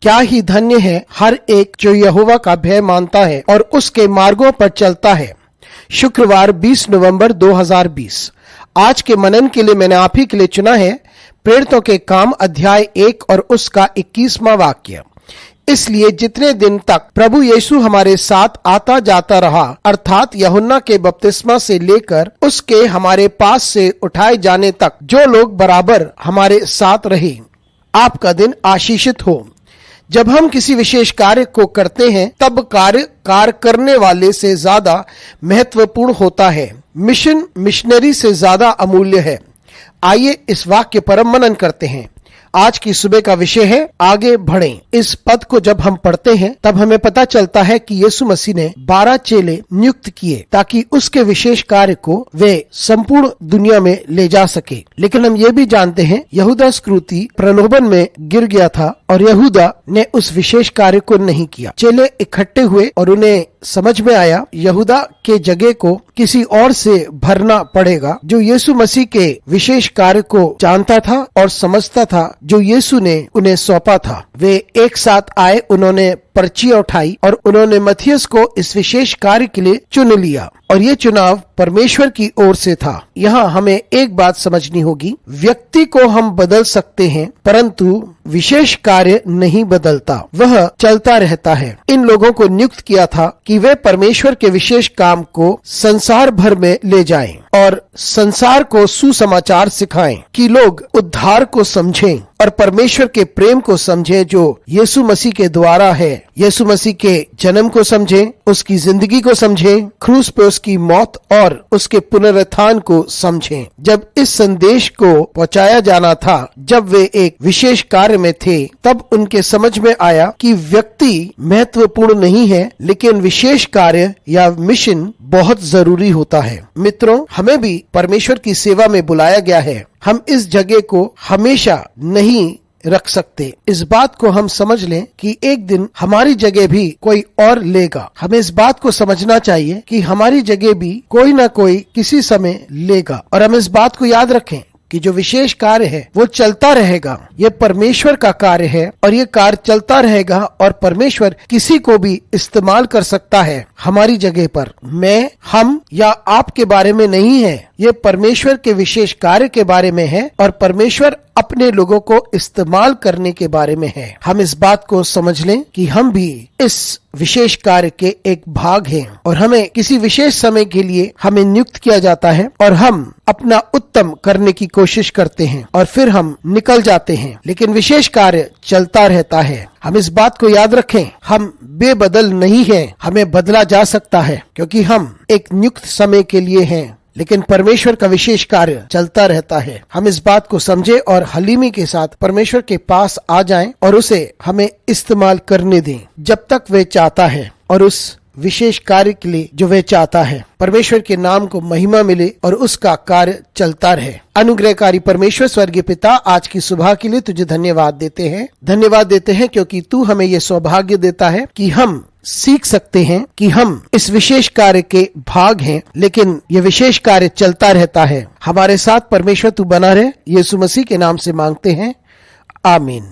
क्या ही धन्य है हर एक जो यहोवा का भय मानता है और उसके मार्गों पर चलता है। शुक्रवार 20 नवंबर 2020। आज के मनन के लिए मैंने आप ही के लिए चुना है प्रेरितों के काम अध्याय 1 और उसका 21वां वाक्य। इसलिए जितने दिन तक प्रभु यीशु हमारे साथ आता जाता रहा, अर्थात यूहन्ना के बपतिस्मा से लेकर उसके हमारे पास से उठाए जाने तक जो लोग बराबर हमारे साथ रहे, आपका दिन आशीषित हो। जब हम किसी विशेष कार्य को करते हैं तब कार्य करने वाले से ज्यादा महत्वपूर्ण होता है। मिशन मिशनरी से ज्यादा अमूल्य है। आइए इस वाक्य पर मनन करते हैं। आज की सुबह का विषय है आगे बढ़ें। इस पद को जब हम पढ़ते हैं तब हमें पता चलता है कि यीशु मसीह ने 12 चेले नियुक्त किए ताकि उसके विशेष कार्य को वे संपूर्ण दुनिया में ले जा सके। लेकिन हम ये भी जानते हैं यहूदा इस्करियोती प्रलोभन में गिर गया था और यहूदा ने उस विशेष कार्य को नहीं किया। चेले इकट्ठे हुए और उन्हें समझ में आया यहूदा के जगह को किसी और से भरना पड़ेगा जो यीशु मसीह के विशेष कार्य को जानता था और समझता था जो यीशु ने उन्हें सौंपा था। वे एक साथ आए, उन्होंने पर्चियां उठाई और उन्होंने मत्थियस को इस विशेष कार्य के लिए चुन लिया और ये चुनाव परमेश्वर की ओर से था। यहाँ हमें एक बात समझनी होगी, व्यक्ति को हम बदल सकते हैं परंतु विशेष कार्य नहीं बदलता, वह चलता रहता है। इन लोगों को नियुक्त किया था कि वे परमेश्वर के विशेष काम को संसार भर में ले जाएं और संसार को सुसमाचार सिखाएं कि लोग उद्धार को समझें और परमेश्वर के प्रेम को समझें जो यीशु मसीह के द्वारा है। यीशु मसीह के जन्म को समझें, उसकी जिंदगी को समझें, क्रूस पे उसकी मौत और उसके पुनरुत्थान को समझें। जब इस संदेश को पहुंचाया जाना था, जब वे एक विशेष कार्य में थे, तब उनके समझ में आया कि व्यक्ति महत्वपूर्ण नहीं है लेकिन विशेष कार्य या मिशन बहुत जरूरी होता है। मित्रों, हमें भी परमेश्वर की सेवा में बुलाया गया है। हम इस जगह को हमेशा नहीं रख सकते। इस बात को हम समझ लें कि एक दिन हमारी जगह भी कोई और लेगा। हमें इस बात को समझना चाहिए कि हमारी जगह भी कोई ना कोई किसी समय लेगा और हम इस बात को याद रखें कि जो विशेष कार्य है वो चलता रहेगा। ये परमेश्वर का कार्य है और ये कार्य चलता रहेगा और परमेश्वर किसी को भी इस्तेमाल कर सकता है हमारी जगह पर। मैं, हम या आपके बारे में नहीं है, ये परमेश्वर के विशेष कार्य के बारे में है और परमेश्वर अपने लोगों को इस्तेमाल करने के बारे में है। हम इस बात को समझ लें कि हम भी इस विशेष कार्य के एक भाग हैं और हमें किसी विशेष समय के लिए हमें नियुक्त किया जाता है और हम अपना उत्तम करने की कोशिश करते हैं और फिर हम निकल जाते हैं, लेकिन विशेष कार्य चलता रहता है। हम इस बात को याद रखें, हम बेबदल नहीं हैं, हमें बदला जा सकता है क्योंकि हम एक नियुक्त समय के लिए हैं, लेकिन परमेश्वर का विशेष कार्य चलता रहता है। हम इस बात को समझे और हलीमी के साथ परमेश्वर के पास आ जाएं और उसे हमें इस्तेमाल करने दें जब तक वे चाहता है और उस विशेष कार्य के लिए जो वे चाहता है। परमेश्वर के नाम को महिमा मिले और उसका कार्य चलता रहे। अनुग्रहकारी परमेश्वर स्वर्गीय पिता, आज की सुबह के लिए तुझे धन्यवाद देते हैं क्योंकि तू हमें ये सौभाग्य देता है कि हम सीख सकते हैं कि हम इस विशेष कार्य के भाग हैं, लेकिन ये विशेष कार्य चलता रहता है। हमारे साथ परमेश्वर तू बना रहे, यीशु मसीह के नाम से मांगते हैं, आमीन।